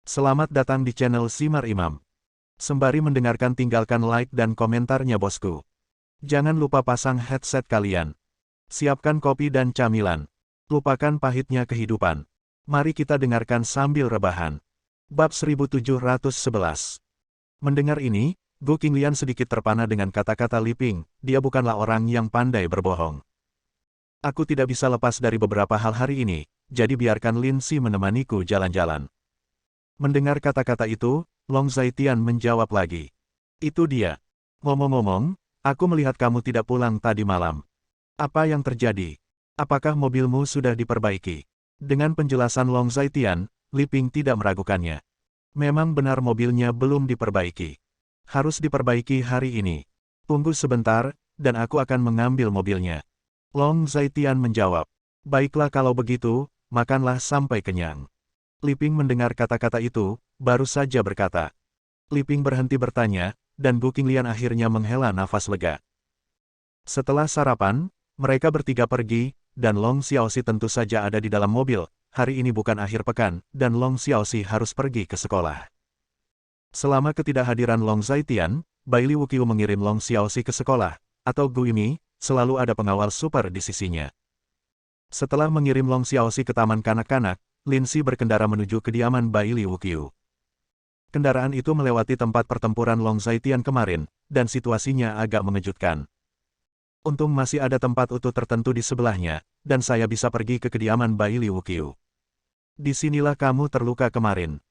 Selamat datang di channel Simar Imam. Sembari mendengarkan tinggalkan like dan komentarnya bosku. Jangan lupa pasang headset kalian. Siapkan kopi dan camilan. Lupakan pahitnya kehidupan. Mari kita dengarkan sambil rebahan. Bab 1711. Mendengar ini, Gu Qinglian sedikit terpana dengan kata-kata Li Ping, dia bukanlah orang yang pandai berbohong. Aku tidak bisa lepas dari beberapa hal hari ini, jadi biarkan Lin Si menemaniku jalan-jalan. Mendengar kata-kata itu, Long Zaitian menjawab lagi. Itu dia. Ngomong-ngomong, aku melihat kamu tidak pulang tadi malam. Apa yang terjadi? Apakah mobilmu sudah diperbaiki? Dengan penjelasan Long Zaitian, Li Ping tidak meragukannya. Memang benar mobilnya belum diperbaiki. Harus diperbaiki hari ini. Tunggu sebentar, dan aku akan mengambil mobilnya. Long Zaitian menjawab. Baiklah kalau begitu, makanlah sampai kenyang. Li Ping mendengar kata-kata itu, baru saja berkata. Li Ping berhenti bertanya, dan Gu Qinglian akhirnya menghela nafas lega. Setelah sarapan, mereka bertiga pergi, dan Long Xiaoxi tentu saja ada di dalam mobil. Hari ini bukan akhir pekan, dan Long Xiaoxi harus pergi ke sekolah. Selama ketidakhadiran Long Zaitian, Baili Wuqiu mengirim Long Xiaoxi ke sekolah, atau Gu Yimi, selalu ada pengawal super di sisinya. Setelah mengirim Long Xiaoxi ke taman kanak-kanak, Lin Si berkendara menuju kediaman Baili Wuqiu. Kendaraan itu melewati tempat pertempuran Long Zaitian kemarin, dan situasinya agak mengejutkan. Untung masih ada tempat utuh tertentu di sebelahnya, dan saya bisa pergi ke kediaman Baili Wuqiu. Disinilah kamu terluka kemarin.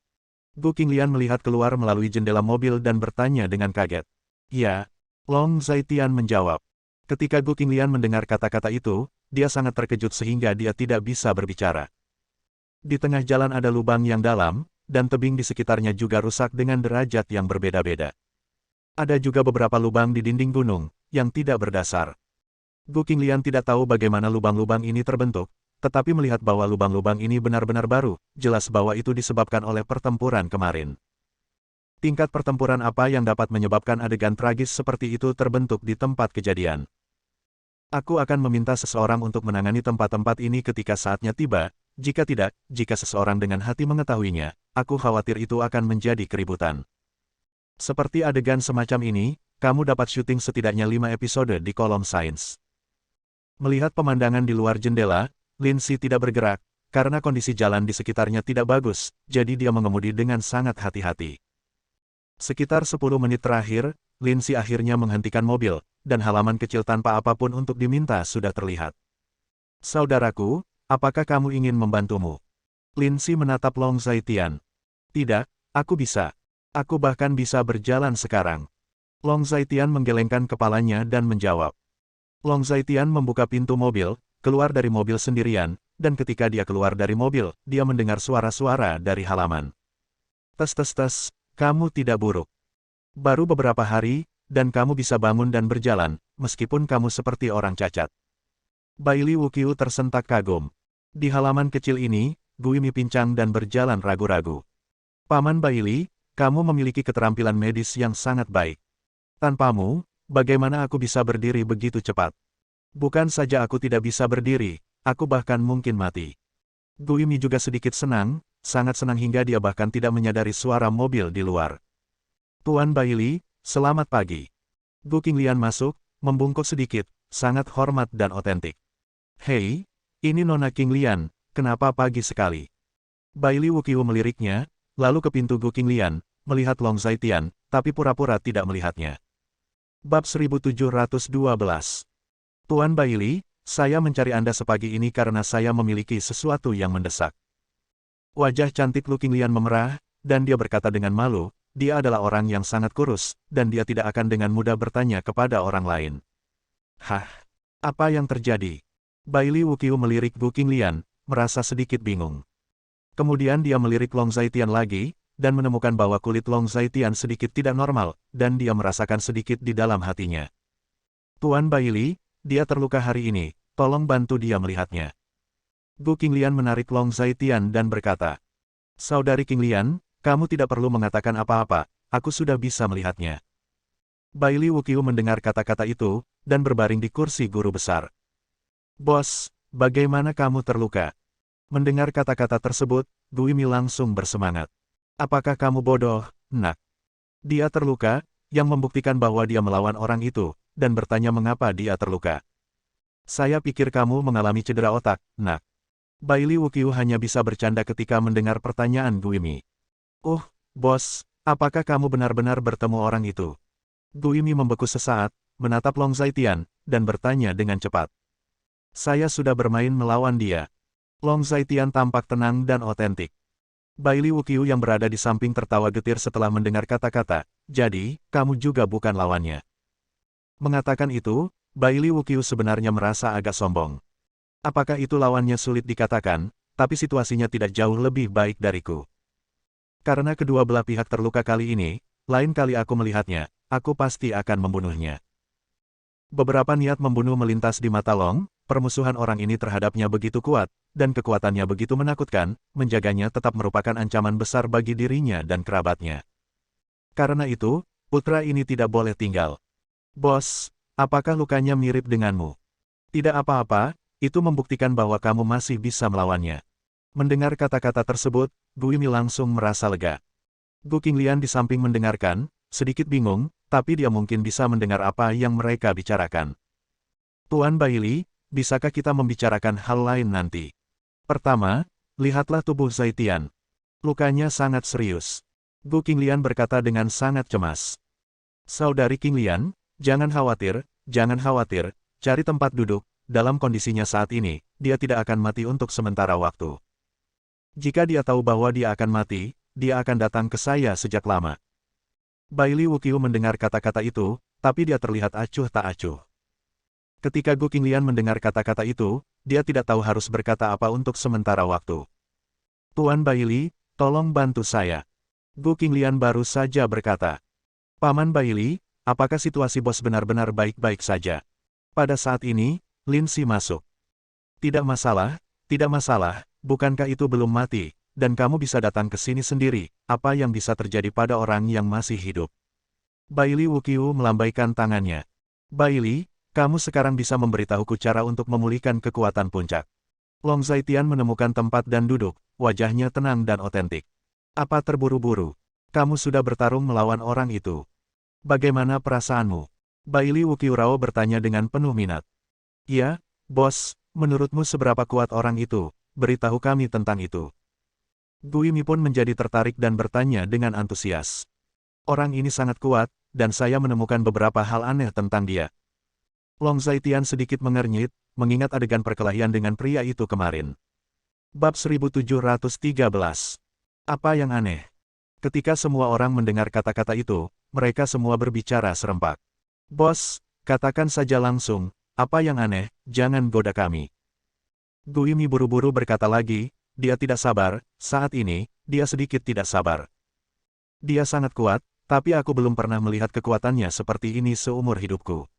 Gu Qinglian melihat keluar melalui jendela mobil dan bertanya dengan kaget. Ya, Long Zaitian menjawab. Ketika Gu Qinglian mendengar kata-kata itu, dia sangat terkejut sehingga dia tidak bisa berbicara. Di tengah jalan ada lubang yang dalam, dan tebing di sekitarnya juga rusak dengan derajat yang berbeda-beda. Ada juga beberapa lubang di dinding gunung, yang tidak berdasar. Gu Qinglian tidak tahu bagaimana lubang-lubang ini terbentuk, tetapi melihat bahwa lubang-lubang ini benar-benar baru, jelas bahwa itu disebabkan oleh pertempuran kemarin. Tingkat pertempuran apa yang dapat menyebabkan adegan tragis seperti itu terbentuk di tempat kejadian? Aku akan meminta seseorang untuk menangani tempat-tempat ini ketika saatnya tiba, jika tidak, jika seseorang dengan hati mengetahuinya, aku khawatir itu akan menjadi keributan. Seperti adegan semacam ini, kamu dapat syuting setidaknya 5 episode di kolom sains. Melihat pemandangan di luar jendela, Lin Si tidak bergerak, karena kondisi jalan di sekitarnya tidak bagus, jadi dia mengemudi dengan sangat hati-hati. Sekitar 10 menit terakhir, Lin Si akhirnya menghentikan mobil, dan halaman kecil tanpa apapun untuk diminta sudah terlihat. Saudaraku, apakah kamu ingin membantumu? Lin Si menatap Long Zaitian. Tidak, aku bisa. Aku bahkan bisa berjalan sekarang. Long Zaitian menggelengkan kepalanya dan menjawab. Long Zaitian membuka pintu mobil, keluar dari mobil sendirian, dan ketika dia keluar dari mobil, dia mendengar suara-suara dari halaman. Tes, kamu tidak buruk. Baru beberapa hari, dan kamu bisa bangun dan berjalan, meskipun kamu seperti orang cacat. Baili Wuqiu tersentak kagum. Di halaman kecil ini, Gu Yimi pincang dan berjalan ragu-ragu. Paman Baili, kamu memiliki keterampilan medis yang sangat baik. Tanpamu, bagaimana aku bisa berdiri begitu cepat? Bukan saja aku tidak bisa berdiri, aku bahkan mungkin mati. Gu Yimi juga sedikit senang, sangat senang hingga dia bahkan tidak menyadari suara mobil di luar. Tuan Baili, selamat pagi. Gu Qinglian masuk, membungkuk sedikit, sangat hormat dan otentik. Hei, ini Nona Qinglian, kenapa pagi sekali? Baili Wuqiu meliriknya, lalu ke pintu Gu Qinglian, melihat Long Zaitian, tapi pura-pura tidak melihatnya. Bab 1712. Tuan Baili, saya mencari Anda sepagi ini karena saya memiliki sesuatu yang mendesak. Wajah cantik Lu Qinglian memerah, dan dia berkata dengan malu, dia adalah orang yang sangat kurus, dan dia tidak akan dengan mudah bertanya kepada orang lain. Hah? Apa yang terjadi? Baili Wuqiu melirik Gu Qinglian, merasa sedikit bingung. Kemudian dia melirik Long Zaitian lagi, dan menemukan bahwa kulit Long Zaitian sedikit tidak normal, dan dia merasakan sedikit di dalam hatinya. Tuan Baili, dia terluka hari ini, tolong bantu dia melihatnya. Gu Qinglian menarik Long Zaitian dan berkata, Saudari Qinglian, kamu tidak perlu mengatakan apa-apa, aku sudah bisa melihatnya. Baili Wuqiu mendengar kata-kata itu, dan berbaring di kursi guru besar. Bos, bagaimana kamu terluka? Mendengar kata-kata tersebut, Gu Yimi langsung bersemangat. Apakah kamu bodoh, nak? Dia terluka, yang membuktikan bahwa dia melawan orang itu, dan bertanya mengapa dia terluka. Saya pikir kamu mengalami cedera otak, nak. Bailey Wukyu hanya bisa bercanda ketika mendengar pertanyaan Guimi. Bos, apakah kamu benar-benar bertemu orang itu? Guimi membeku sesaat, menatap Long Zaitian, dan bertanya dengan cepat. Saya sudah bermain melawan dia. Long Zaitian tampak tenang dan otentik. Bailey Wukyu yang berada di samping tertawa getir setelah mendengar kata-kata, jadi, kamu juga bukan lawannya. Mengatakan itu, Bailey Wukyu sebenarnya merasa agak sombong. Apakah itu lawannya sulit dikatakan, tapi situasinya tidak jauh lebih baik dariku. Karena kedua belah pihak terluka kali ini, lain kali aku melihatnya, aku pasti akan membunuhnya. Beberapa niat membunuh melintas di mata Long, permusuhan orang ini terhadapnya begitu kuat, dan kekuatannya begitu menakutkan, menjaganya tetap merupakan ancaman besar bagi dirinya dan kerabatnya. Karena itu, putra ini tidak boleh tinggal. Bos, apakah lukanya mirip denganmu? Tidak apa-apa, itu membuktikan bahwa kamu masih bisa melawannya. Mendengar kata-kata tersebut, Guimi langsung merasa lega. Gu Qinglian di samping mendengarkan, sedikit bingung, tapi dia mungkin bisa mendengar apa yang mereka bicarakan. Tuan Bailey, bisakah kita membicarakan hal lain nanti? Pertama, lihatlah tubuh Zaitian. Lukanya sangat serius. Gu Qinglian berkata dengan sangat cemas. Saudari Qinglian, jangan khawatir, cari tempat duduk, dalam kondisinya saat ini, dia tidak akan mati untuk sementara waktu. Jika dia tahu bahwa dia akan mati, dia akan datang ke saya sejak lama. Bailey Wukyu mendengar kata-kata itu, tapi dia terlihat acuh tak acuh. Ketika Gu Qinglian mendengar kata-kata itu, dia tidak tahu harus berkata apa untuk sementara waktu. Tuan Bailey, tolong bantu saya. Gu Qinglian baru saja berkata. Paman Bailey, apakah situasi bos benar-benar baik-baik saja? Pada saat ini, Lin Si masuk. Tidak masalah, bukankah itu belum mati, dan kamu bisa datang ke sini sendiri, apa yang bisa terjadi pada orang yang masih hidup? Bailey Wukyu melambaikan tangannya. Bailey, kamu sekarang bisa memberitahuku cara untuk memulihkan kekuatan puncak. Long Zaitian menemukan tempat dan duduk, wajahnya tenang dan otentik. Apa terburu-buru? Kamu sudah bertarung melawan orang itu. Bagaimana perasaanmu? Bailey Wukyu Rao bertanya dengan penuh minat. Ya, bos, menurutmu seberapa kuat orang itu? Beritahu kami tentang itu. Guimi pun menjadi tertarik dan bertanya dengan antusias. Orang ini sangat kuat, dan saya menemukan beberapa hal aneh tentang dia. Long Zaitian sedikit mengernyit, mengingat adegan perkelahian dengan pria itu kemarin. Bab 1713. Apa yang aneh? Ketika semua orang mendengar kata-kata itu, mereka semua berbicara serempak. Bos, katakan saja langsung, apa yang aneh, jangan goda kami. Guimi buru-buru berkata lagi, dia tidak sabar, saat ini, dia sedikit tidak sabar. Dia sangat kuat, tapi aku belum pernah melihat kekuatannya seperti ini seumur hidupku.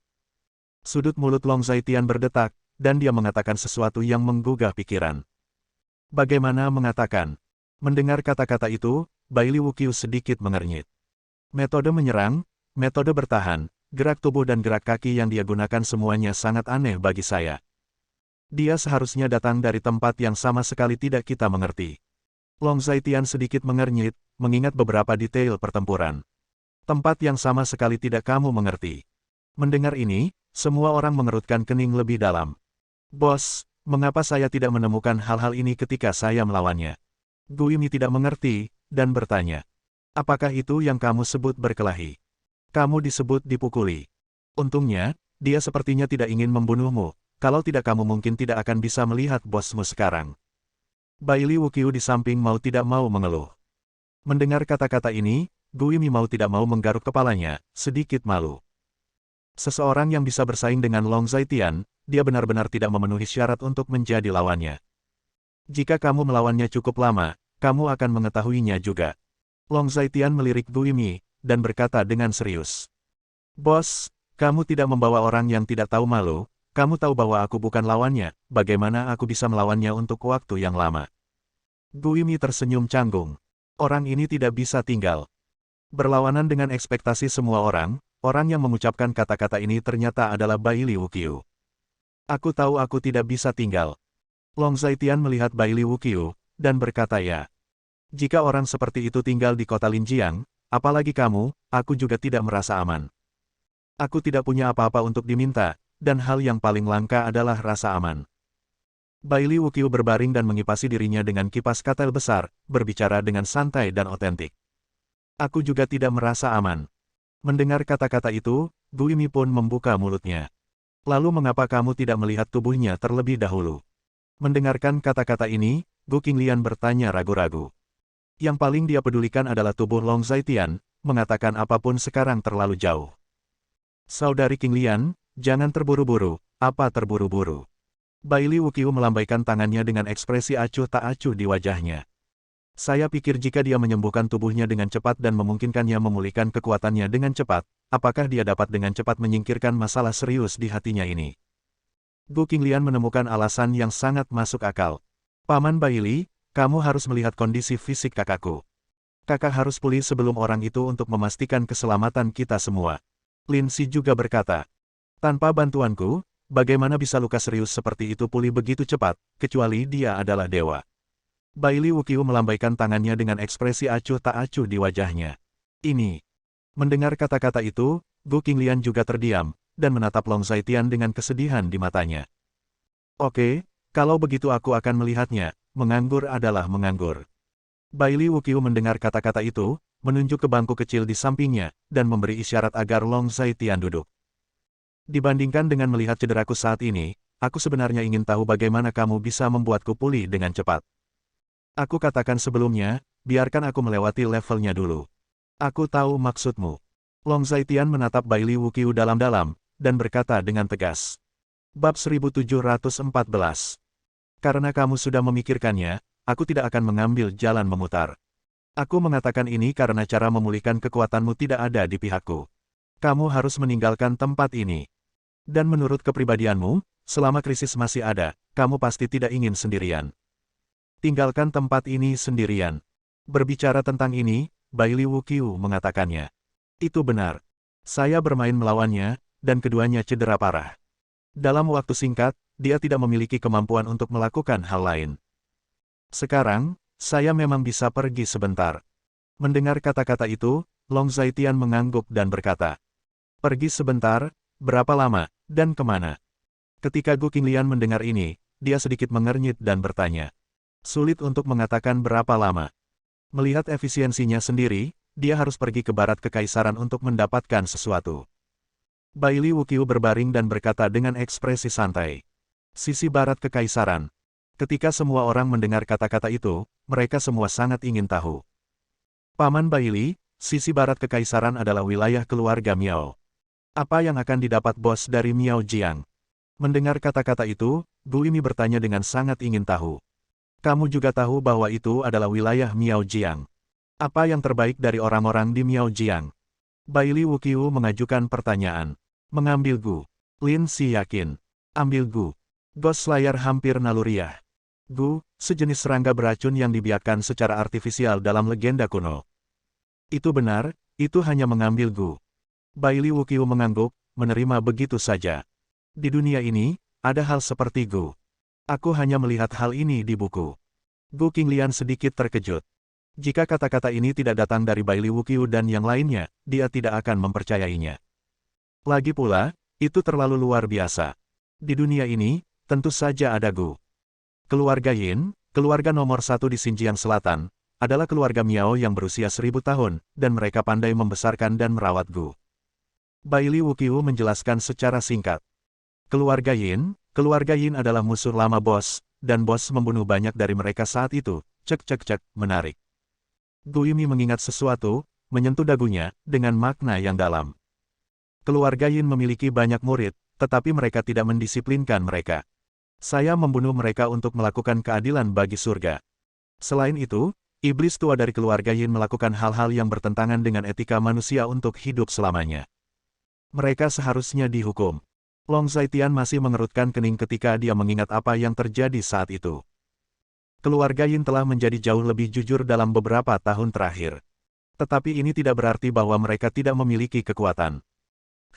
Sudut mulut Long Zaitian berdetak, dan dia mengatakan sesuatu yang menggugah pikiran. Bagaimana mengatakan? Mendengar kata-kata itu, Bailey Wukyu sedikit mengernyit. Metode menyerang, metode bertahan, gerak tubuh dan gerak kaki yang dia gunakan semuanya sangat aneh bagi saya. Dia seharusnya datang dari tempat yang sama sekali tidak kita mengerti. Long Zaitian sedikit mengernyit, mengingat beberapa detail pertempuran. Tempat yang sama sekali tidak kamu mengerti. Mendengar ini, semua orang mengerutkan kening lebih dalam. Bos, mengapa saya tidak menemukan hal-hal ini ketika saya melawannya? Guimi tidak mengerti, dan bertanya. Apakah itu yang kamu sebut berkelahi? Kamu disebut dipukuli. Untungnya, dia sepertinya tidak ingin membunuhmu, kalau tidak kamu mungkin tidak akan bisa melihat bosmu sekarang. Bailey Wukyu di samping mau tidak mau mengeluh. Mendengar kata-kata ini, Guimi mau tidak mau menggaruk kepalanya, sedikit malu. Seseorang yang bisa bersaing dengan Long Zaitian, dia benar-benar tidak memenuhi syarat untuk menjadi lawannya. Jika kamu melawannya cukup lama, kamu akan mengetahuinya juga. Long Zaitian melirik Guimi, dan berkata dengan serius. Bos, kamu tidak membawa orang yang tidak tahu malu, kamu tahu bahwa aku bukan lawannya, bagaimana aku bisa melawannya untuk waktu yang lama? Guimi tersenyum canggung. Orang ini tidak bisa tinggal. Berlawanan dengan ekspektasi semua orang, orang yang mengucapkan kata-kata ini ternyata adalah Bailey Wukyu. Aku tahu aku tidak bisa tinggal. Long Zaitian melihat Bailey Wukyu, dan berkata ya. Jika orang seperti itu tinggal di kota Linjiang, apalagi kamu, aku juga tidak merasa aman. Aku tidak punya apa-apa untuk diminta, dan hal yang paling langka adalah rasa aman. Bailey Wukyu berbaring dan mengipasi dirinya dengan kipas katel besar, berbicara dengan santai dan otentik. Aku juga tidak merasa aman. Mendengar kata-kata itu, Gu Yimi pun membuka mulutnya. Lalu mengapa kamu tidak melihat tubuhnya terlebih dahulu? Mendengarkan kata-kata ini, Gu Qinglian bertanya ragu-ragu. Yang paling dia pedulikan adalah tubuh Long Zhaitian, mengatakan apapun sekarang terlalu jauh. Saudari Qinglian, jangan terburu-buru, apa terburu-buru? Bailey Wukyu melambaikan tangannya dengan ekspresi acuh tak acuh di wajahnya. Saya pikir jika dia menyembuhkan tubuhnya dengan cepat dan memungkinkannya memulihkan kekuatannya dengan cepat, apakah dia dapat dengan cepat menyingkirkan masalah serius di hatinya ini? Gu Qinglian menemukan alasan yang sangat masuk akal. Paman Bailey, kamu harus melihat kondisi fisik kakakku. Kakak harus pulih sebelum orang itu untuk memastikan keselamatan kita semua. Lin Si juga berkata, tanpa bantuanku, bagaimana bisa luka serius seperti itu pulih begitu cepat, kecuali dia adalah dewa. Bailey Wukyu melambaikan tangannya dengan ekspresi acuh tak acuh di wajahnya. Ini. Mendengar kata-kata itu, Gu Qinglian juga terdiam, dan menatap Long Zhaitian dengan kesedihan di matanya. Oke, kalau begitu aku akan melihatnya, menganggur adalah menganggur. Bailey Wukyu mendengar kata-kata itu, menunjuk ke bangku kecil di sampingnya, dan memberi isyarat agar Long Zhaitian duduk. Dibandingkan dengan melihat cederaku saat ini, aku sebenarnya ingin tahu bagaimana kamu bisa membuatku pulih dengan cepat. Aku katakan sebelumnya, biarkan aku melewati levelnya dulu. Aku tahu maksudmu. Long Zhaitian menatap Bailey Wukyu dalam-dalam, dan berkata dengan tegas. Bab 1714. Karena kamu sudah memikirkannya, aku tidak akan mengambil jalan memutar. Aku mengatakan ini karena cara memulihkan kekuatanmu tidak ada di pihakku. Kamu harus meninggalkan tempat ini. Dan menurut kepribadianmu, selama krisis masih ada, kamu pasti tidak ingin sendirian. Tinggalkan tempat ini sendirian. Berbicara tentang ini, Bailey Wukyu mengatakannya. Itu benar. Saya bermain melawannya, dan keduanya cedera parah. Dalam waktu singkat, dia tidak memiliki kemampuan untuk melakukan hal lain. Sekarang, saya memang bisa pergi sebentar. Mendengar kata-kata itu, Long Zhaitian mengangguk dan berkata, pergi sebentar, berapa lama, dan kemana? Ketika Gu Qinglian mendengar ini, dia sedikit mengernyit dan bertanya. Sulit untuk mengatakan berapa lama. Melihat efisiensinya sendiri, dia harus pergi ke barat kekaisaran untuk mendapatkan sesuatu. Bailey Wukyu berbaring dan berkata dengan ekspresi santai. Sisi barat kekaisaran. Ketika semua orang mendengar kata-kata itu, mereka semua sangat ingin tahu. Paman Bailey, sisi barat kekaisaran adalah wilayah keluarga Miao. Apa yang akan didapat bos dari Miao Jiang? Mendengar kata-kata itu, Gu Yimi bertanya dengan sangat ingin tahu. Kamu juga tahu bahwa itu adalah wilayah Miao Jiang. Apa yang terbaik dari orang-orang di Miao Jiang? Bailey Wukyu mengajukan pertanyaan. Mengambil Gu. Lin Si yakin. Ambil Gu. Ghost Slayer hampir naluriah. Gu, sejenis serangga beracun yang dibiarkan secara artifisial dalam legenda kuno. Itu benar, itu hanya mengambil Gu. Bailey Wukyu mengangguk, menerima begitu saja. Di dunia ini, ada hal seperti Gu. Aku hanya melihat hal ini di buku. Gu Qinglian sedikit terkejut. Jika kata-kata ini tidak datang dari Bailey Wukyu dan yang lainnya, dia tidak akan mempercayainya. Lagi pula, itu terlalu luar biasa. Di dunia ini, tentu saja ada Gu. Keluarga Yin, keluarga nomor satu di Xinjiang Selatan, adalah keluarga Miao yang berusia 1000 tahun, dan mereka pandai membesarkan dan merawat Gu. Bailey Wukyu menjelaskan secara singkat. Keluarga Yin adalah musuh lama bos, dan bos membunuh banyak dari mereka saat itu. Cek, menarik. Gu Yimi mengingat sesuatu, menyentuh dagunya, dengan makna yang dalam. Keluarga Yin memiliki banyak murid, tetapi mereka tidak mendisiplinkan mereka. Saya membunuh mereka untuk melakukan keadilan bagi surga. Selain itu, iblis tua dari keluarga Yin melakukan hal-hal yang bertentangan dengan etika manusia untuk hidup selamanya. Mereka seharusnya dihukum. Long Zhaitian masih mengerutkan kening ketika dia mengingat apa yang terjadi saat itu. Keluarga Yin telah menjadi jauh lebih jujur dalam beberapa tahun terakhir. Tetapi ini tidak berarti bahwa mereka tidak memiliki kekuatan.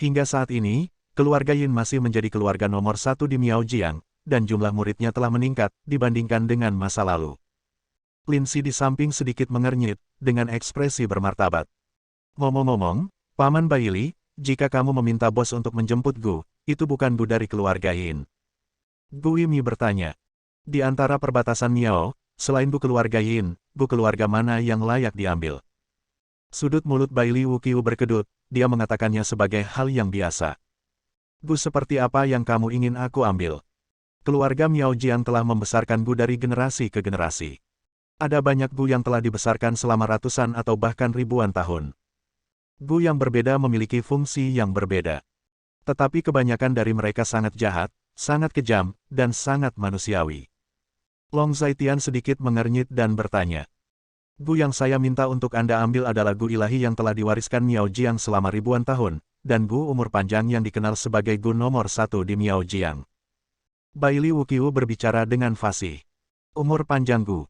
Hingga saat ini, keluarga Yin masih menjadi keluarga nomor satu di Miao Jiang, dan jumlah muridnya telah meningkat dibandingkan dengan masa lalu. Lin Si di samping sedikit mengernyit, dengan ekspresi bermartabat. Ngomong-ngomong, Paman Baili, jika kamu meminta bos untuk menjemput Gu, itu bukan Gu dari keluarga Yin. Gu Yimi bertanya. Di antara perbatasan Miao, selain Gu keluarga Yin, Gu keluarga mana yang layak diambil? Sudut mulut Baili Wuqiu berkedut, dia mengatakannya sebagai hal yang biasa. Gu seperti apa yang kamu ingin aku ambil? Keluarga Miao Jiang telah membesarkan Gu dari generasi ke generasi. Ada banyak Gu yang telah dibesarkan selama ratusan atau bahkan ribuan tahun. Gu yang berbeda memiliki fungsi yang berbeda. Tetapi kebanyakan dari mereka sangat jahat, sangat kejam, dan sangat manusiawi. Long Zaitian sedikit mengernyit dan bertanya. Gu yang saya minta untuk Anda ambil adalah Gu ilahi yang telah diwariskan Miao Jiang selama ribuan tahun, dan Gu umur panjang yang dikenal sebagai Gu nomor 1 di Miao Jiang. Baili Wuqiu berbicara dengan fasih. Umur panjang Gu.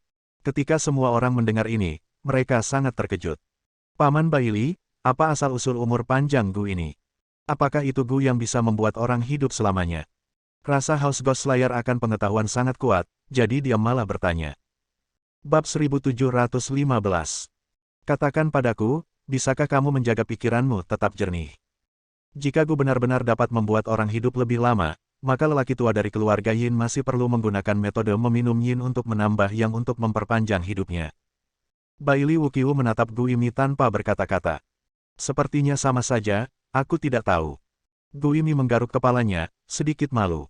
Ketika semua orang mendengar ini, mereka sangat terkejut. Paman Baili, apa asal-usul umur panjang Gu ini? Apakah itu Gu yang bisa membuat orang hidup selamanya? Rasa House Ghost Slayer akan pengetahuan sangat kuat, jadi dia malah bertanya. Bab 1715. Katakan padaku, bisakah kamu menjaga pikiranmu tetap jernih? Jika Gu benar-benar dapat membuat orang hidup lebih lama, maka lelaki tua dari keluarga Yin masih perlu menggunakan metode meminum Yin untuk menambah yang untuk memperpanjang hidupnya. Baili Wuqiu menatap Gu Yimi tanpa berkata-kata. Sepertinya sama saja, aku tidak tahu. Gu Yimi menggaruk kepalanya, sedikit malu.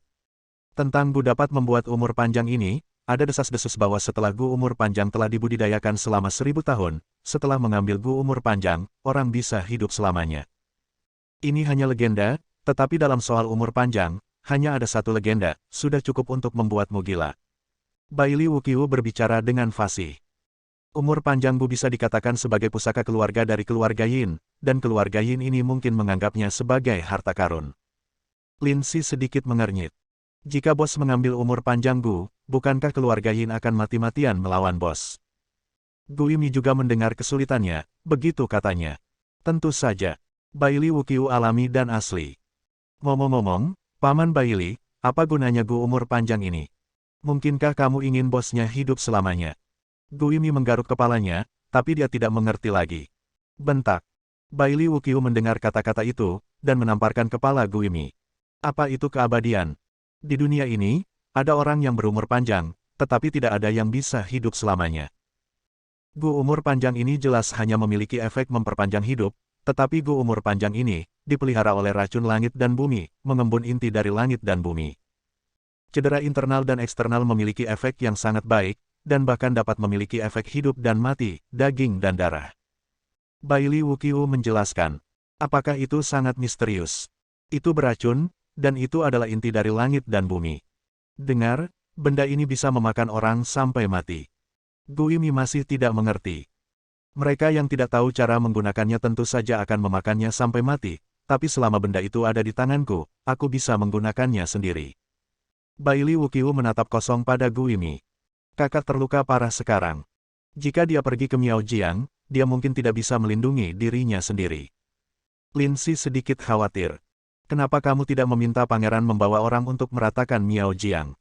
Tentang Gu dapat membuat umur panjang ini, ada desas-desus bahwa setelah Gu umur panjang telah dibudidayakan selama 1000 tahun, setelah mengambil Gu umur panjang, orang bisa hidup selamanya. Ini hanya legenda, tetapi dalam soal umur panjang, hanya ada satu legenda, sudah cukup untuk membuatmu gila. Baili Wuqiu berbicara dengan fasih. Umur panjang Gu bisa dikatakan sebagai pusaka keluarga dari keluarga Yin, dan keluarga Yin ini mungkin menganggapnya sebagai harta karun. Lin Si sedikit mengernyit. Jika bos mengambil umur panjang Gu, bukankah keluarga Yin akan mati-matian melawan bos? Gu Yimi juga mendengar kesulitannya, begitu katanya. Tentu saja. Baili Wuqiu alami dan asli. Ngomong-ngomong, Paman Baili, apa gunanya Gu umur panjang ini? Mungkinkah kamu ingin bosnya hidup selamanya? Gu Yimi menggaruk kepalanya, tapi dia tidak mengerti lagi. Bentak. Baili Wuqiu mendengar kata-kata itu, dan menamparkan kepala Gu Yimi. Apa itu keabadian? Di dunia ini, ada orang yang berumur panjang, tetapi tidak ada yang bisa hidup selamanya. Gu umur panjang ini jelas hanya memiliki efek memperpanjang hidup, tetapi Gu umur panjang ini, dipelihara oleh racun langit dan bumi, mengembun inti dari langit dan bumi. Cedera internal dan eksternal memiliki efek yang sangat baik, dan bahkan dapat memiliki efek hidup dan mati, daging dan darah. Baili Wuqiu menjelaskan. Apakah itu sangat misterius? Itu beracun, dan itu adalah inti dari langit dan bumi. Dengar, benda ini bisa memakan orang sampai mati. Gu Yimi masih tidak mengerti. Mereka yang tidak tahu cara menggunakannya tentu saja akan memakannya sampai mati, tapi selama benda itu ada di tanganku, aku bisa menggunakannya sendiri. Baili Wuqiu menatap kosong pada Gu Yimi. Kakak terluka parah sekarang. Jika dia pergi ke Miao Jiang, dia mungkin tidak bisa melindungi dirinya sendiri. Lin Si sedikit khawatir. Kenapa kamu tidak meminta pangeran membawa orang untuk meratakan Miao Jiang?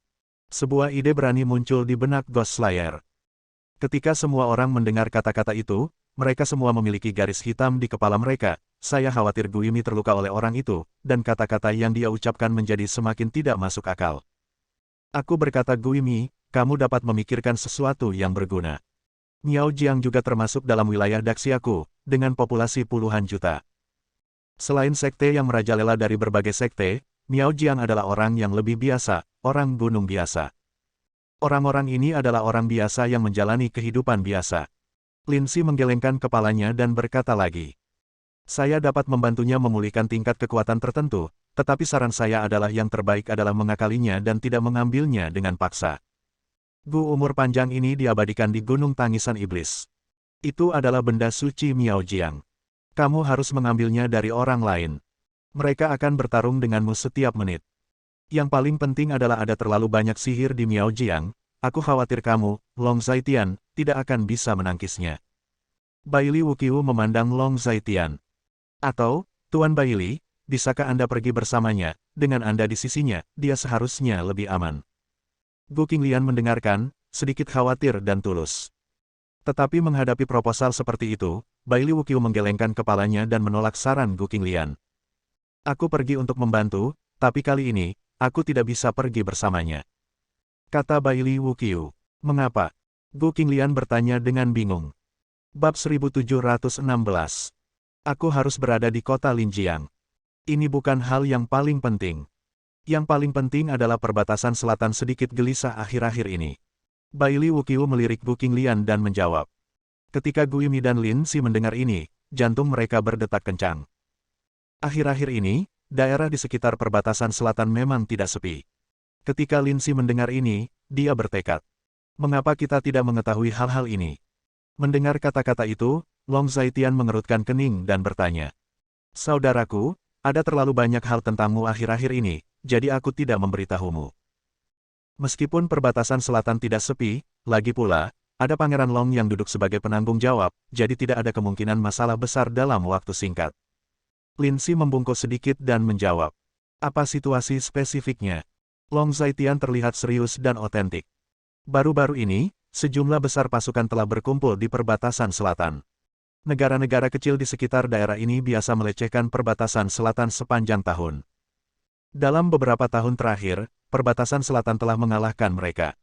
Sebuah ide berani muncul di benak Ghost Slayer. Ketika semua orang mendengar kata-kata itu, mereka semua memiliki garis hitam di kepala mereka. Saya khawatir Gu Yimi terluka oleh orang itu, dan kata-kata yang dia ucapkan menjadi semakin tidak masuk akal. Aku berkata Gu Yimi, kamu dapat memikirkan sesuatu yang berguna. Miao Jiang juga termasuk dalam wilayah Daxiaku, dengan populasi puluhan juta. Selain sekte yang merajalela dari berbagai sekte, Miao Jiang adalah orang yang lebih biasa, orang gunung biasa. Orang-orang ini adalah orang biasa yang menjalani kehidupan biasa. Lin Si menggelengkan kepalanya dan berkata lagi. Saya dapat membantunya memulihkan tingkat kekuatan tertentu, tetapi saran saya adalah yang terbaik adalah mengakalinya dan tidak mengambilnya dengan paksa. Gu umur panjang ini diabadikan di Gunung Tangisan Iblis. Itu adalah benda suci Miao Jiang. Kamu harus mengambilnya dari orang lain. Mereka akan bertarung denganmu setiap menit. Yang paling penting adalah ada terlalu banyak sihir di Miao Jiang. Aku khawatir kamu, Long Zaitian, tidak akan bisa menangkisnya. Baili Wuqiu memandang Long Zaitian. Atau, Tuan Baili, bisakah Anda pergi bersamanya? Dengan Anda di sisinya, dia seharusnya lebih aman. Gu Qinglian mendengarkan, sedikit khawatir dan tulus. Tetapi menghadapi proposal seperti itu, Bailey Wuqiu menggelengkan kepalanya dan menolak saran Gu Qinglian. Aku pergi untuk membantu, tapi kali ini, aku tidak bisa pergi bersamanya. Kata Bailey Wuqiu. Mengapa? Gu Qinglian bertanya dengan bingung. Bab 1716. Aku harus berada di kota Linjiang. Ini bukan hal yang paling penting. Yang paling penting adalah perbatasan selatan sedikit gelisah akhir-akhir ini. Bailey Wuqiu melirik Gu Qinglian dan menjawab. Ketika Gu Yimi dan Lin Si mendengar ini, jantung mereka berdetak kencang. Akhir-akhir ini, daerah di sekitar perbatasan selatan memang tidak sepi. Ketika Lin Si mendengar ini, dia bertekad. Mengapa kita tidak mengetahui hal-hal ini? Mendengar kata-kata itu, Long Zaitian mengerutkan kening dan bertanya. Saudaraku, ada terlalu banyak hal tentangmu akhir-akhir ini, jadi aku tidak memberitahumu. Meskipun perbatasan selatan tidak sepi, lagi pula, ada Pangeran Long yang duduk sebagai penanggung jawab, jadi tidak ada kemungkinan masalah besar dalam waktu singkat. Lin Si membungkuk sedikit dan menjawab. Apa situasi spesifiknya? Long Zaitian terlihat serius dan otentik. Baru-baru ini, sejumlah besar pasukan telah berkumpul di perbatasan selatan. Negara-negara kecil di sekitar daerah ini biasa melecehkan perbatasan selatan sepanjang tahun. Dalam beberapa tahun terakhir, perbatasan selatan telah mengalahkan mereka.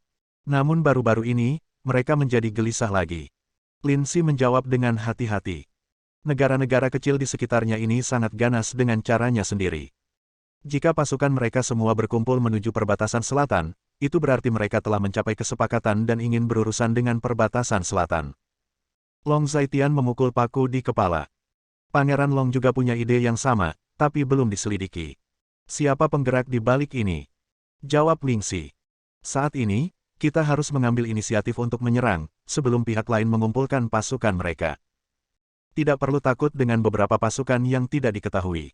Namun baru-baru ini, mereka menjadi gelisah lagi. Lin Si menjawab dengan hati-hati. Negara-negara kecil di sekitarnya ini sangat ganas dengan caranya sendiri. Jika pasukan mereka semua berkumpul menuju perbatasan selatan, itu berarti mereka telah mencapai kesepakatan dan ingin berurusan dengan perbatasan selatan. Long Zaitian memukul paku di kepala. Pangeran Long juga punya ide yang sama, tapi belum diselidiki. Siapa penggerak di balik ini? Jawab Ling Si. Saat ini, kita harus mengambil inisiatif untuk menyerang, sebelum pihak lain mengumpulkan pasukan mereka. Tidak perlu takut dengan beberapa pasukan yang tidak diketahui.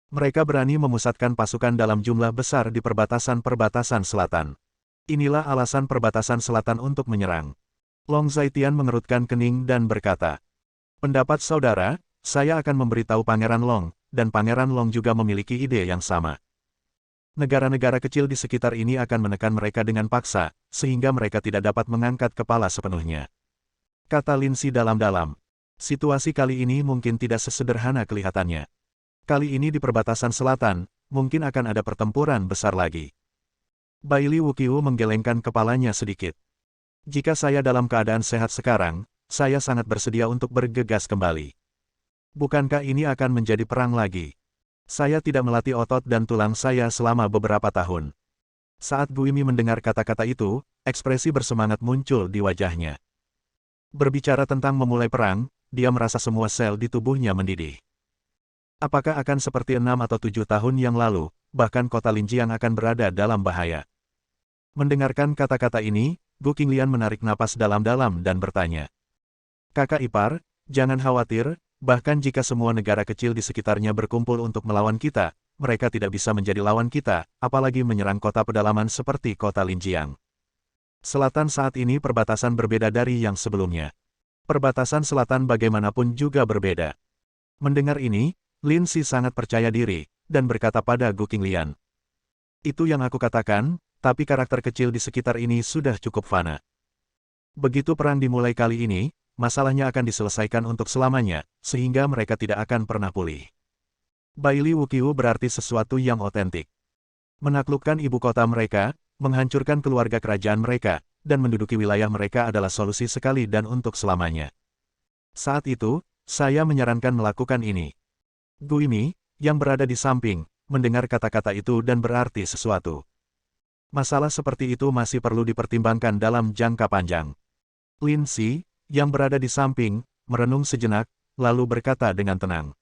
Mereka berani memusatkan pasukan dalam jumlah besar di perbatasan-perbatasan selatan. Inilah alasan perbatasan selatan untuk menyerang. Long Zaitian mengerutkan kening dan berkata, pendapat saudara, saya akan memberitahu Pangeran Long, dan Pangeran Long juga memiliki ide yang sama. Negara-negara kecil di sekitar ini akan menekan mereka dengan paksa, sehingga mereka tidak dapat mengangkat kepala sepenuhnya. Kata Lin Si dalam-dalam. Situasi kali ini mungkin tidak sesederhana kelihatannya. Kali ini di perbatasan selatan, mungkin akan ada pertempuran besar lagi. Bailey Wuqiu menggelengkan kepalanya sedikit. Jika saya dalam keadaan sehat sekarang, saya sangat bersedia untuk bergegas kembali. Bukankah ini akan menjadi perang lagi? Saya tidak melatih otot dan tulang saya selama beberapa tahun. Saat Gu Yimi mendengar kata-kata itu, ekspresi bersemangat muncul di wajahnya. Berbicara tentang memulai perang, dia merasa semua sel di tubuhnya mendidih. Apakah akan seperti 6 atau 7 tahun yang lalu, bahkan kota Linjiang akan berada dalam bahaya? Mendengarkan kata-kata ini, Gu Qinglian menarik napas dalam-dalam dan bertanya. Kakak ipar, jangan khawatir, bahkan jika semua negara kecil di sekitarnya berkumpul untuk melawan kita, mereka tidak bisa menjadi lawan kita, apalagi menyerang kota pedalaman seperti kota Linjiang. Selatan saat ini perbatasan berbeda dari yang sebelumnya. Perbatasan selatan bagaimanapun juga berbeda. Mendengar ini, Lin Si sangat percaya diri, dan berkata pada Gu Qinglian. Itu yang aku katakan, tapi karakter kecil di sekitar ini sudah cukup fana. Begitu perang dimulai kali ini, masalahnya akan diselesaikan untuk selamanya, sehingga mereka tidak akan pernah pulih. Bailey Wuqiu berarti sesuatu yang otentik. Menaklukkan ibu kota mereka, menghancurkan keluarga kerajaan mereka, dan menduduki wilayah mereka adalah solusi sekali dan untuk selamanya. Saat itu, saya menyarankan melakukan ini. Gu Yimi, yang berada di samping, mendengar kata-kata itu dan berarti sesuatu. Masalah seperti itu masih perlu dipertimbangkan dalam jangka panjang. Lin Si, yang berada di samping, merenung sejenak, lalu berkata dengan tenang.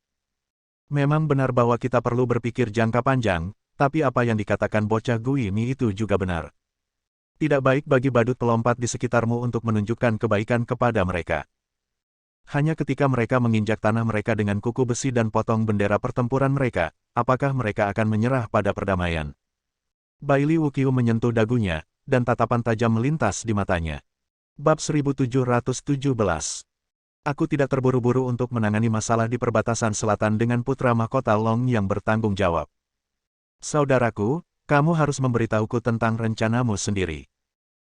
Memang benar bahwa kita perlu berpikir jangka panjang, tapi apa yang dikatakan bocah Gu Yimi itu juga benar. Tidak baik bagi badut pelompat di sekitarmu untuk menunjukkan kebaikan kepada mereka. Hanya ketika mereka menginjak tanah mereka dengan kuku besi dan potong bendera pertempuran mereka, apakah mereka akan menyerah pada perdamaian? Bailey Wuqiu menyentuh dagunya, dan tatapan tajam melintas di matanya. Bab 1717. Aku tidak terburu-buru untuk menangani masalah di perbatasan selatan dengan putra mahkota Long yang bertanggung jawab. Saudaraku, kamu harus memberitahuku tentang rencanamu sendiri.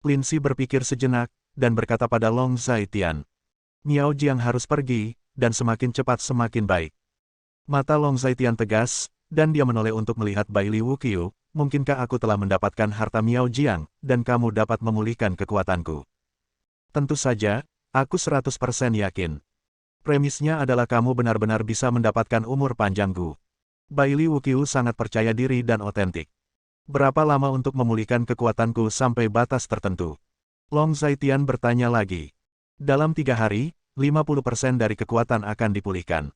Lin Si berpikir sejenak, dan berkata pada Long Zaitian. Miao Jiang harus pergi, dan semakin cepat semakin baik. Mata Long Zaitian tegas, dan dia menoleh untuk melihat Bai Li Wuqiu. Mungkinkah aku telah mendapatkan harta Miao Jiang, dan kamu dapat memulihkan kekuatanku? Tentu saja, aku 100% yakin. Premisnya adalah kamu benar-benar bisa mendapatkan umur panjang Gu. Bai Li Wuqiu sangat percaya diri dan otentik. Berapa lama untuk memulihkan kekuatanku sampai batas tertentu? Long Zaitian bertanya lagi. Dalam 3 hari, 50% dari kekuatan akan dipulihkan.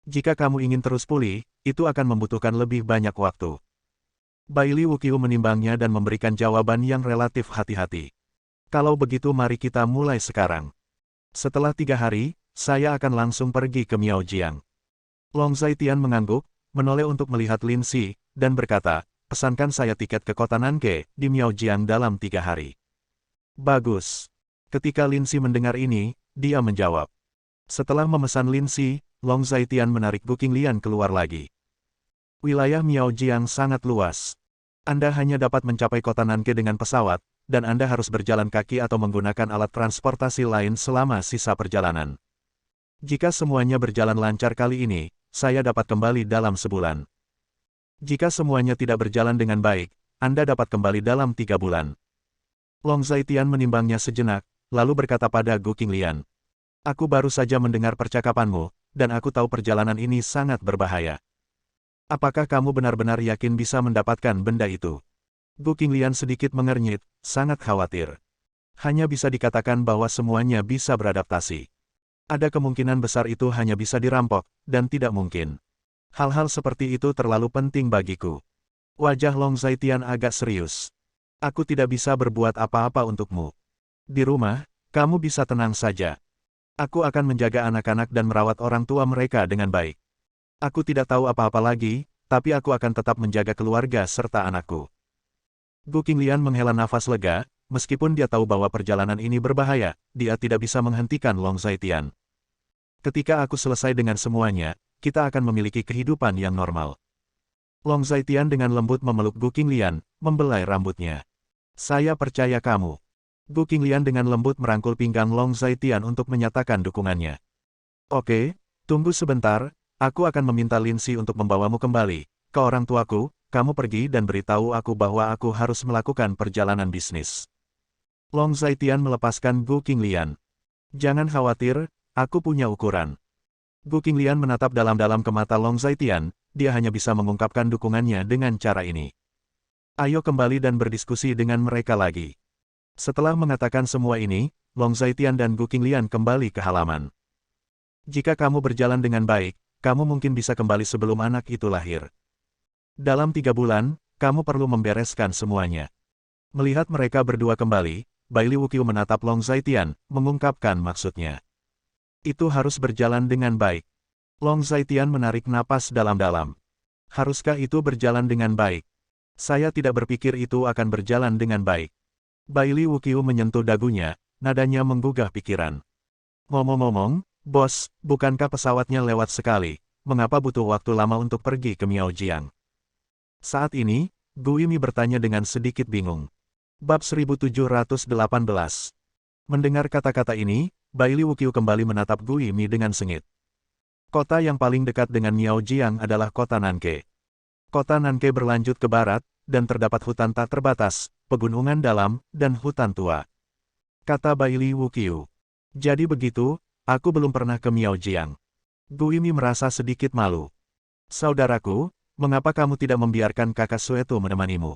Jika kamu ingin terus pulih, itu akan membutuhkan lebih banyak waktu. Bai Li Wuqiu menimbangnya dan memberikan jawaban yang relatif hati-hati. Kalau begitu mari kita mulai sekarang. Setelah 3 hari, saya akan langsung pergi ke Miao Jiang. Long Zaitian mengangguk, menoleh untuk melihat Lin Si, dan berkata, pesankan saya tiket ke kota Nanke, di Miao Jiang dalam 3 hari. Bagus. Ketika Lin Si mendengar ini, dia menjawab. Setelah memesan Lin Si, Long Zaitian menarik Gu Qinglian keluar lagi. Wilayah Miao Jiang sangat luas. Anda hanya dapat mencapai kota Nanke dengan pesawat, dan Anda harus berjalan kaki atau menggunakan alat transportasi lain selama sisa perjalanan. Jika semuanya berjalan lancar kali ini, saya dapat kembali dalam sebulan. Jika semuanya tidak berjalan dengan baik, Anda dapat kembali dalam 3 bulan. Long Zaitian menimbangnya sejenak, lalu berkata pada Gu Qinglian. Aku baru saja mendengar percakapanmu, dan aku tahu perjalanan ini sangat berbahaya. Apakah kamu benar-benar yakin bisa mendapatkan benda itu? Gu Qinglian sedikit mengernyit, sangat khawatir. Hanya bisa dikatakan bahwa semuanya bisa beradaptasi. Ada kemungkinan besar itu hanya bisa dirampok, dan tidak mungkin. Hal-hal seperti itu terlalu penting bagiku. Wajah Long Zaitian agak serius. Aku tidak bisa berbuat apa-apa untukmu. Di rumah, kamu bisa tenang saja. Aku akan menjaga anak-anak dan merawat orang tua mereka dengan baik. Aku tidak tahu apa-apa lagi, tapi aku akan tetap menjaga keluarga serta anakku. Gu Qinglian menghela nafas lega, meskipun dia tahu bahwa perjalanan ini berbahaya, dia tidak bisa menghentikan Long Zaitian. Ketika aku selesai dengan semuanya, kita akan memiliki kehidupan yang normal. Long Zaitian dengan lembut memeluk Gu Qinglian, membelai rambutnya. Saya percaya kamu. Gu Qinglian dengan lembut merangkul pinggang Long Zaitian untuk menyatakan dukungannya. Oke, tunggu sebentar, aku akan meminta Lin Si untuk membawamu kembali ke orang tuaku, kamu pergi dan beritahu aku bahwa aku harus melakukan perjalanan bisnis. Long Zaitian melepaskan Gu Qinglian. Jangan khawatir, aku punya ukuran. Gu Qinglian menatap dalam-dalam ke mata Long Zaitian, dia hanya bisa mengungkapkan dukungannya dengan cara ini. Ayo kembali dan berdiskusi dengan mereka lagi. Setelah mengatakan semua ini, Long Zaitian dan Gu Qinglian kembali ke halaman. Jika kamu berjalan dengan baik, kamu mungkin bisa kembali sebelum anak itu lahir. Dalam 3 bulan, kamu perlu membereskan semuanya. Melihat mereka berdua kembali, Bai Li Wuqiu menatap Long Zaitian, mengungkapkan maksudnya. Itu harus berjalan dengan baik. Long Zaitian menarik napas dalam-dalam. Haruskah itu berjalan dengan baik? Saya tidak berpikir itu akan berjalan dengan baik. Bai Li Wuqiu menyentuh dagunya, nadanya menggugah pikiran. Ngomong-ngomong, bos, bukankah pesawatnya lewat sekali? Mengapa butuh waktu lama untuk pergi ke Miao Jiang? Saat ini, Gu Yimi bertanya dengan sedikit bingung. Bab 1718. Mendengar kata-kata ini, Bai Li Wuqiu kembali menatap Gu Yimi dengan sengit. Kota yang paling dekat dengan Miao Jiang adalah kota Nanke. Kota Nanke berlanjut ke barat, dan terdapat hutan tak terbatas, pegunungan dalam, dan hutan tua. Kata Bai Li Wuqiu. Jadi begitu, aku belum pernah ke Miao Jiang. Gu Yimi merasa sedikit malu. Saudaraku, mengapa kamu tidak membiarkan kakak Sueto menemanimu?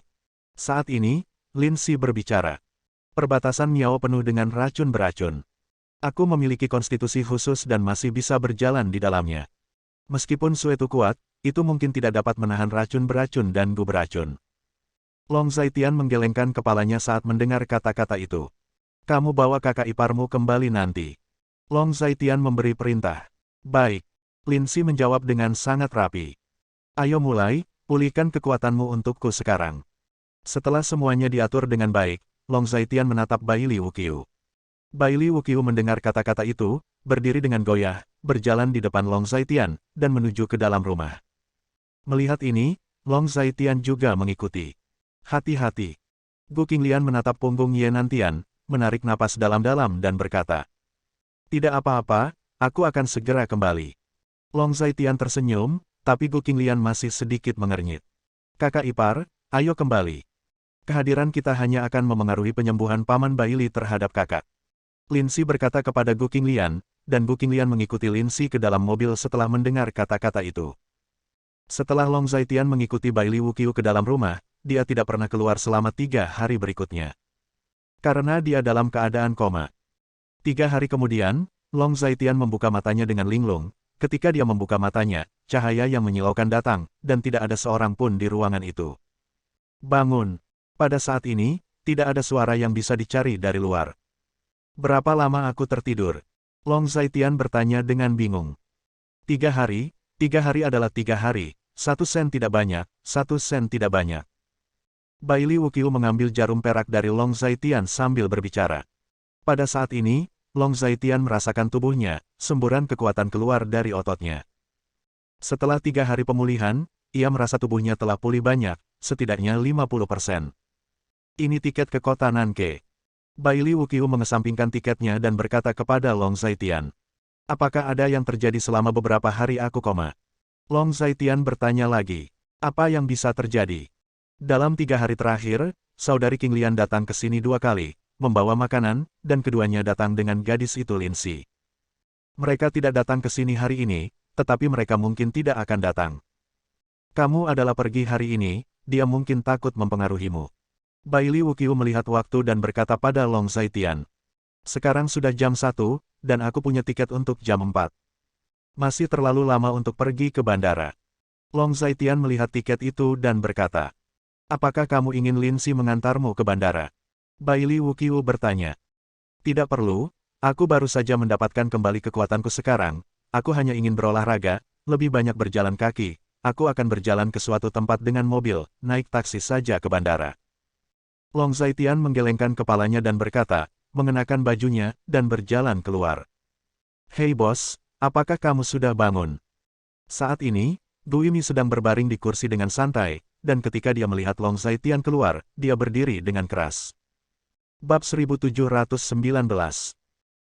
Saat ini, Lin Si berbicara. Perbatasan Miao penuh dengan racun beracun. Aku memiliki konstitusi khusus dan masih bisa berjalan di dalamnya. Meskipun Sueto kuat, itu mungkin tidak dapat menahan racun beracun dan Gu beracun. Long Zaitian menggelengkan kepalanya saat mendengar kata-kata itu. Kamu bawa kakak iparmu kembali nanti. Long Zaitian memberi perintah. Baik. Lin Si menjawab dengan sangat rapi. Ayo mulai, pulihkan kekuatanmu untukku sekarang. Setelah semuanya diatur dengan baik, Long Zaitian menatap Bai Li Wuqiu. Bai Li Wuqiu mendengar kata-kata itu, berdiri dengan goyah, berjalan di depan Long Zaitian, dan menuju ke dalam rumah. Melihat ini, Long Zaitian juga mengikuti. Hati-hati. Gu Qinglian menatap punggung Ye Nantian, menarik napas dalam-dalam dan berkata. Tidak apa-apa, aku akan segera kembali. Long Zaitian tersenyum, tapi Gu Qinglian masih sedikit mengernyit. Kakak ipar, ayo kembali. Kehadiran kita hanya akan memengaruhi penyembuhan Paman Baili terhadap kakak. Lin Si berkata kepada Gu Qinglian, dan Gu Qinglian mengikuti Lin Si ke dalam mobil setelah mendengar kata-kata itu. Setelah Long Zaitian mengikuti Baili Wuqiu ke dalam rumah, dia tidak pernah keluar selama 3 hari berikutnya. Karena dia dalam keadaan koma. 3 hari kemudian, Long Zaitian membuka matanya dengan linglung. Ketika dia membuka matanya, cahaya yang menyilaukan datang, dan tidak ada seorang pun di ruangan itu. Bangun. Pada saat ini, tidak ada suara yang bisa dicari dari luar. Berapa lama aku tertidur? Long Zaitian bertanya dengan bingung. 3 hari, 3 hari adalah 3 hari, 1 sen tidak banyak, 1 sen tidak banyak. Baili Wuqiu mengambil jarum perak dari Long Zaitian sambil berbicara. Pada saat ini, Long Zaitian merasakan tubuhnya, semburan kekuatan keluar dari ototnya. Setelah 3 hari pemulihan, ia merasa tubuhnya telah pulih banyak, setidaknya 50%. Ini tiket ke kota Nanke. Baili Wuqiu mengesampingkan tiketnya dan berkata kepada Long Zaitian. Apakah ada yang terjadi selama beberapa hari aku koma? Long Zaitian bertanya lagi. Apa yang bisa terjadi? Dalam 3 hari terakhir, saudari Qinglian datang ke sini 2 kali, membawa makanan, dan keduanya datang dengan gadis itu Lin Si. Mereka tidak datang ke sini hari ini, tetapi mereka mungkin tidak akan datang. Kamu adalah pergi hari ini, dia mungkin takut mempengaruhimu. Baili Wuqiu melihat waktu dan berkata pada Long Zaitian. Sekarang sudah jam 1, dan aku punya tiket untuk jam 4. Masih terlalu lama untuk pergi ke bandara. Long Zaitian melihat tiket itu dan berkata. Apakah kamu ingin Lin Si mengantarmu ke bandara? Baili Wuqiu bertanya. Tidak perlu, aku baru saja mendapatkan kembali kekuatanku sekarang, aku hanya ingin berolahraga, lebih banyak berjalan kaki, aku akan berjalan ke suatu tempat dengan mobil, naik taksi saja ke bandara. Long Zaitian menggelengkan kepalanya dan berkata, mengenakan bajunya, dan berjalan keluar. Hei bos, apakah kamu sudah bangun? Saat ini, Gu Yimi sedang berbaring di kursi dengan santai, dan ketika dia melihat Long Zaitian keluar, dia berdiri dengan keras. Bab 1719.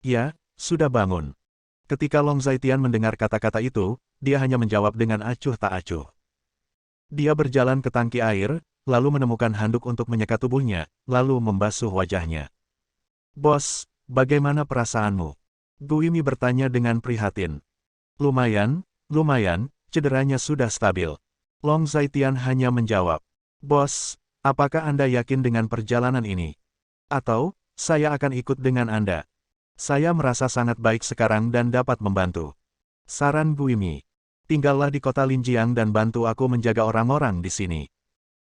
Ya, sudah bangun. Ketika Long Zaitian mendengar kata-kata itu, dia hanya menjawab dengan acuh tak acuh. Dia berjalan ke tangki air, lalu menemukan handuk untuk menyekat tubuhnya, lalu membasuh wajahnya. Bos, bagaimana perasaanmu? Gu Yimi bertanya dengan prihatin. Lumayan, cederanya sudah stabil. Long Zaitian hanya menjawab. Bos, apakah Anda yakin dengan perjalanan ini? Atau, saya akan ikut dengan Anda. Saya merasa sangat baik sekarang dan dapat membantu. Saran Gu Yimi. Tinggallah di kota Linjiang dan bantu aku menjaga orang-orang di sini.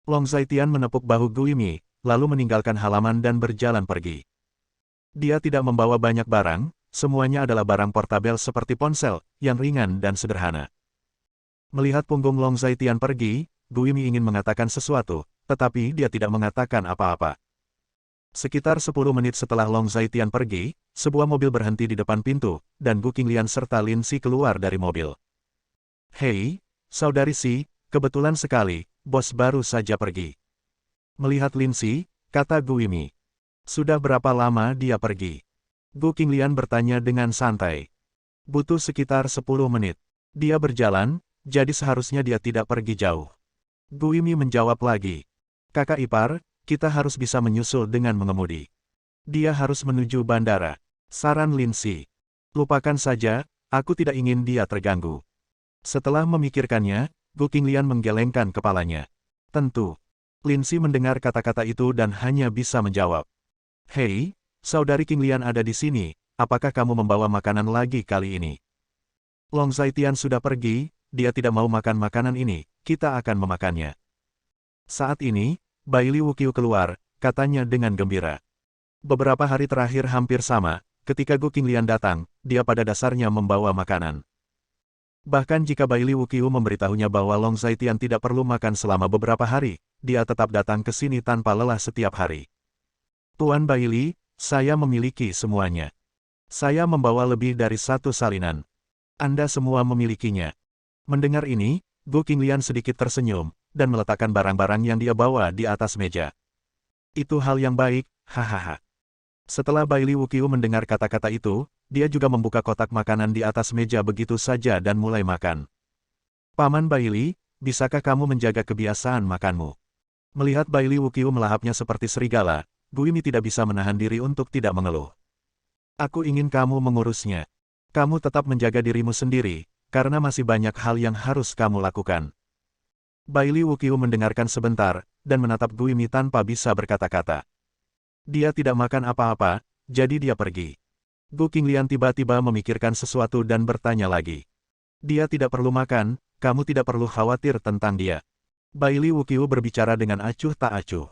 Long Zaitian menepuk bahu Gu Yimi, lalu meninggalkan halaman dan berjalan pergi. Dia tidak membawa banyak barang, semuanya adalah barang portabel seperti ponsel, yang ringan dan sederhana. Melihat punggung Long Zaitian pergi, Gu Yimi ingin mengatakan sesuatu, tetapi dia tidak mengatakan apa-apa. Sekitar 10 menit setelah Long Zaitian pergi, sebuah mobil berhenti di depan pintu, dan Gu Qinglian serta Lin Si keluar dari mobil. Hei, saudari Si, kebetulan sekali, bos baru saja pergi. Melihat Lin Si, kata Gu Yimi. Sudah berapa lama dia pergi? Gu Qinglian bertanya dengan santai. Butuh sekitar 10 menit. Dia berjalan, jadi seharusnya dia tidak pergi jauh. Gu Yimi menjawab lagi. Kakak ipar, kita harus bisa menyusul dengan mengemudi. Dia harus menuju bandara. Saran Lin Si. Lupakan saja, aku tidak ingin dia terganggu. Setelah memikirkannya, Gu Qinglian menggelengkan kepalanya. Tentu. Lin Si mendengar kata-kata itu dan hanya bisa menjawab. Hei, saudari Qinglian ada di sini, apakah kamu membawa makanan lagi kali ini? Long Zaitian sudah pergi, dia tidak mau makan makanan ini, kita akan memakannya. Saat ini, Baili Wuqiu keluar, katanya dengan gembira. Beberapa hari terakhir hampir sama, ketika Gu Qinglian datang, dia pada dasarnya membawa makanan. Bahkan jika Baili Wuqiu memberitahunya bahwa Long Zaitian tidak perlu makan selama beberapa hari, dia tetap datang ke sini tanpa lelah setiap hari. Tuan Baili, saya memiliki semuanya. Saya membawa lebih dari 1 salinan. Anda semua memilikinya. Mendengar ini, Gu Qinglian sedikit tersenyum, dan meletakkan barang-barang yang dia bawa di atas meja. Itu hal yang baik, hahaha. Setelah Bailey Wuqiu mendengar kata-kata itu, dia juga membuka kotak makanan di atas meja begitu saja dan mulai makan. Paman Bailey, bisakah kamu menjaga kebiasaan makanmu? Melihat Bailey Wuqiu melahapnya seperti serigala, Guimi tidak bisa menahan diri untuk tidak mengeluh. Aku ingin kamu mengurusnya. Kamu tetap menjaga dirimu sendiri, karena masih banyak hal yang harus kamu lakukan. Bailey Wuqiu mendengarkan sebentar, dan menatap Guimi tanpa bisa berkata-kata. Dia tidak makan apa-apa, jadi dia pergi. Gu Qinglian tiba-tiba memikirkan sesuatu dan bertanya lagi. Dia tidak perlu makan, kamu tidak perlu khawatir tentang dia. Bailey Wuqiu berbicara dengan acuh tak acuh.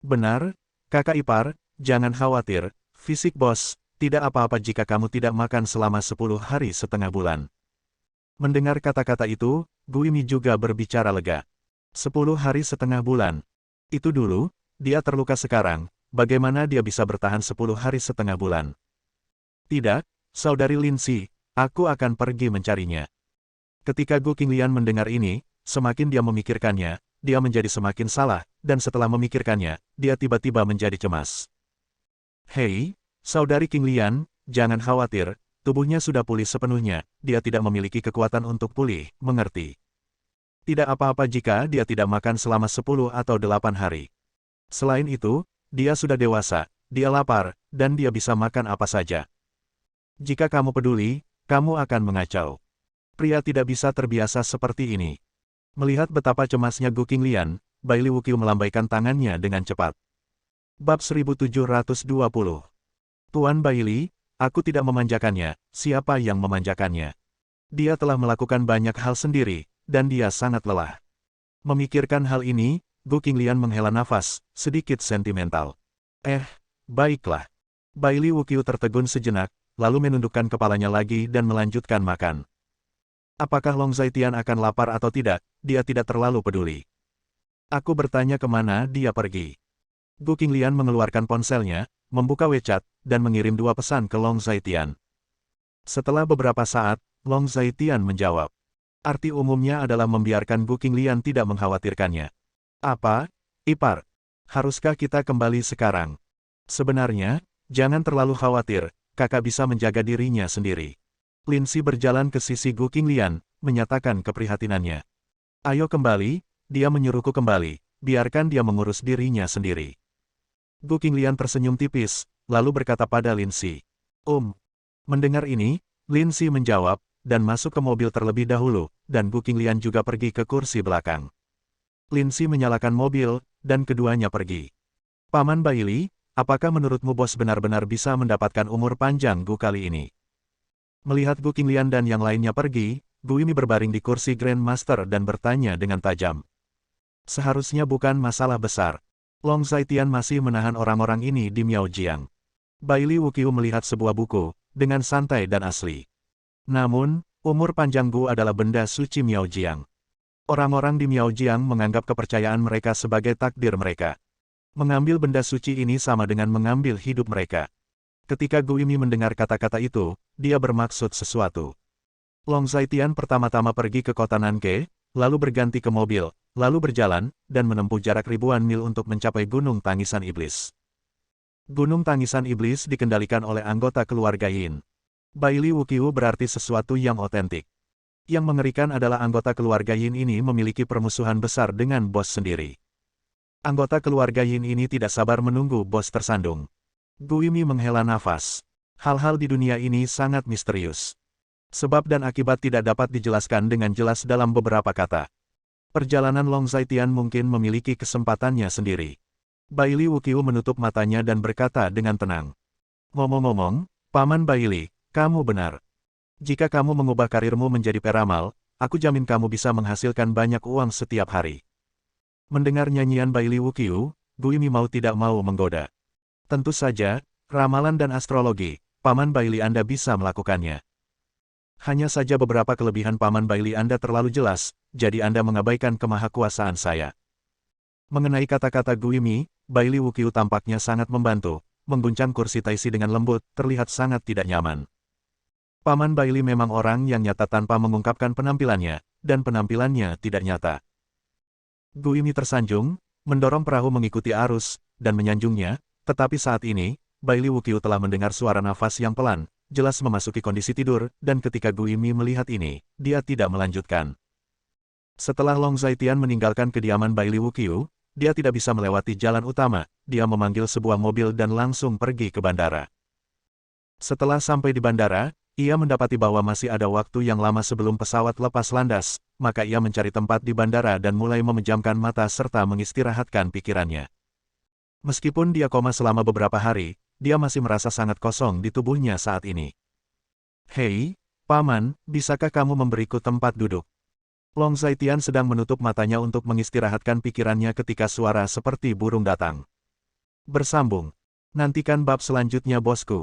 Benar, kakak ipar, jangan khawatir, fisik bos, tidak apa-apa jika kamu tidak makan selama 10 hari setengah bulan. Mendengar kata-kata itu, Guimi juga berbicara lega. 10 hari setengah bulan. Itu dulu, dia terluka sekarang, bagaimana dia bisa bertahan 10 hari setengah bulan? Tidak, saudari Lindsay, aku akan pergi mencarinya. Ketika Gu Qinglian mendengar ini, semakin dia memikirkannya, dia menjadi semakin salah, dan setelah memikirkannya, dia tiba-tiba menjadi cemas. Hei, saudari Qinglian, jangan khawatir, tubuhnya sudah pulih sepenuhnya, dia tidak memiliki kekuatan untuk pulih, mengerti? Tidak apa-apa jika dia tidak makan selama 10 atau 8 hari. Selain itu, dia sudah dewasa, dia lapar, dan dia bisa makan apa saja. Jika kamu peduli, kamu akan mengacau. Pria tidak bisa terbiasa seperti ini. Melihat betapa cemasnya Gu Qinglian, Bailey Wuqiu melambaikan tangannya dengan cepat. Bab 1720. Tuan Bailey, aku tidak memanjakannya, siapa yang memanjakannya? Dia telah melakukan banyak hal sendiri, dan dia sangat lelah. Memikirkan hal ini, Gu Qinglian menghela nafas, sedikit sentimental. Baiklah. Bailey Wuqiu tertegun sejenak, lalu menundukkan kepalanya lagi dan melanjutkan makan. Apakah Long Zaitian akan lapar atau tidak, dia tidak terlalu peduli. Aku bertanya kemana dia pergi. Gu Qinglian mengeluarkan ponselnya, membuka WeChat, dan mengirim 2 pesan ke Long Zaitian. Setelah beberapa saat, Long Zaitian menjawab. Arti umumnya adalah membiarkan Gu Qinglian tidak mengkhawatirkannya. Apa, ipar? Haruskah kita kembali sekarang? Sebenarnya, jangan terlalu khawatir, kakak bisa menjaga dirinya sendiri. Lindsay berjalan ke sisi Gu Qinglian, menyatakan keprihatinannya. Ayo kembali, dia menyuruhku kembali, biarkan dia mengurus dirinya sendiri. Gu Qinglian tersenyum tipis, lalu berkata pada Lindsay. Mendengar ini, Lindsay menjawab, dan masuk ke mobil terlebih dahulu, dan Gu Qinglian juga pergi ke kursi belakang. Lindsay menyalakan mobil, dan keduanya pergi. Paman Bailey, apakah menurutmu bos benar-benar bisa mendapatkan umur panjang Gu kali ini? Melihat Gu Qinglian dan yang lainnya pergi, Guimi berbaring di kursi Grandmaster dan bertanya dengan tajam. Seharusnya bukan masalah besar. Long Zaitian masih menahan orang-orang ini di Miaojiang. Bailey Wuqiu melihat sebuah buku, dengan santai dan asli. Namun, umur panjang Gu adalah benda suci Miaojiang. Orang-orang di Miaojiang menganggap kepercayaan mereka sebagai takdir mereka. Mengambil benda suci ini sama dengan mengambil hidup mereka. Ketika Guimi mendengar kata-kata itu, dia bermaksud sesuatu. Long Zaitian pertama-tama pergi ke kota Nanke, lalu berganti ke mobil, lalu berjalan, dan menempuh jarak ribuan mil untuk mencapai Gunung Tangisan Iblis. Gunung Tangisan Iblis dikendalikan oleh anggota keluarga Yin. Bailey Wuqiu berarti sesuatu yang otentik. Yang mengerikan adalah anggota keluarga Yin ini memiliki permusuhan besar dengan bos sendiri. Anggota keluarga Yin ini tidak sabar menunggu bos tersandung. Guimi menghela nafas. Hal-hal di dunia ini sangat misterius. Sebab dan akibat tidak dapat dijelaskan dengan jelas dalam beberapa kata. Perjalanan Long Zaitian mungkin memiliki kesempatannya sendiri. Bailey Wuqiu menutup matanya dan berkata dengan tenang. Ngomong-ngomong, Paman Bailey, kamu benar. Jika kamu mengubah karirmu menjadi peramal, aku jamin kamu bisa menghasilkan banyak uang setiap hari. Mendengar nyanyian Bailey Wuqiu, Guimi mau tidak mau menggoda. Tentu saja, ramalan dan astrologi, Paman Bailey Anda bisa melakukannya. Hanya saja beberapa kelebihan Paman Bailey Anda terlalu jelas, jadi Anda mengabaikan kemahakuasaan saya. Mengenai kata-kata Guimi, Bailey Wuqiu tampaknya sangat membantu, mengguncang kursi taisi dengan lembut, terlihat sangat tidak nyaman. Paman Bailey memang orang yang nyata tanpa mengungkapkan penampilannya, dan penampilannya tidak nyata. Guimi tersanjung, mendorong perahu mengikuti arus, dan menyanjungnya. Tetapi saat ini, Bailey Wuqiu telah mendengar suara nafas yang pelan, jelas memasuki kondisi tidur, dan ketika Gui Mi melihat ini, dia tidak melanjutkan. Setelah Long Zaitian meninggalkan kediaman Bailey Wuqiu, dia tidak bisa melewati jalan utama, dia memanggil sebuah mobil dan langsung pergi ke bandara. Setelah sampai di bandara, ia mendapati bahwa masih ada waktu yang lama sebelum pesawat lepas landas, maka ia mencari tempat di bandara dan mulai memejamkan mata serta mengistirahatkan pikirannya. Meskipun dia koma selama beberapa hari, dia masih merasa sangat kosong di tubuhnya saat ini. "Hei, Paman, bisakah kamu memberiku tempat duduk?" Long Zaitian sedang menutup matanya untuk mengistirahatkan pikirannya ketika suara seperti burung datang. Bersambung. Nantikan bab selanjutnya bosku.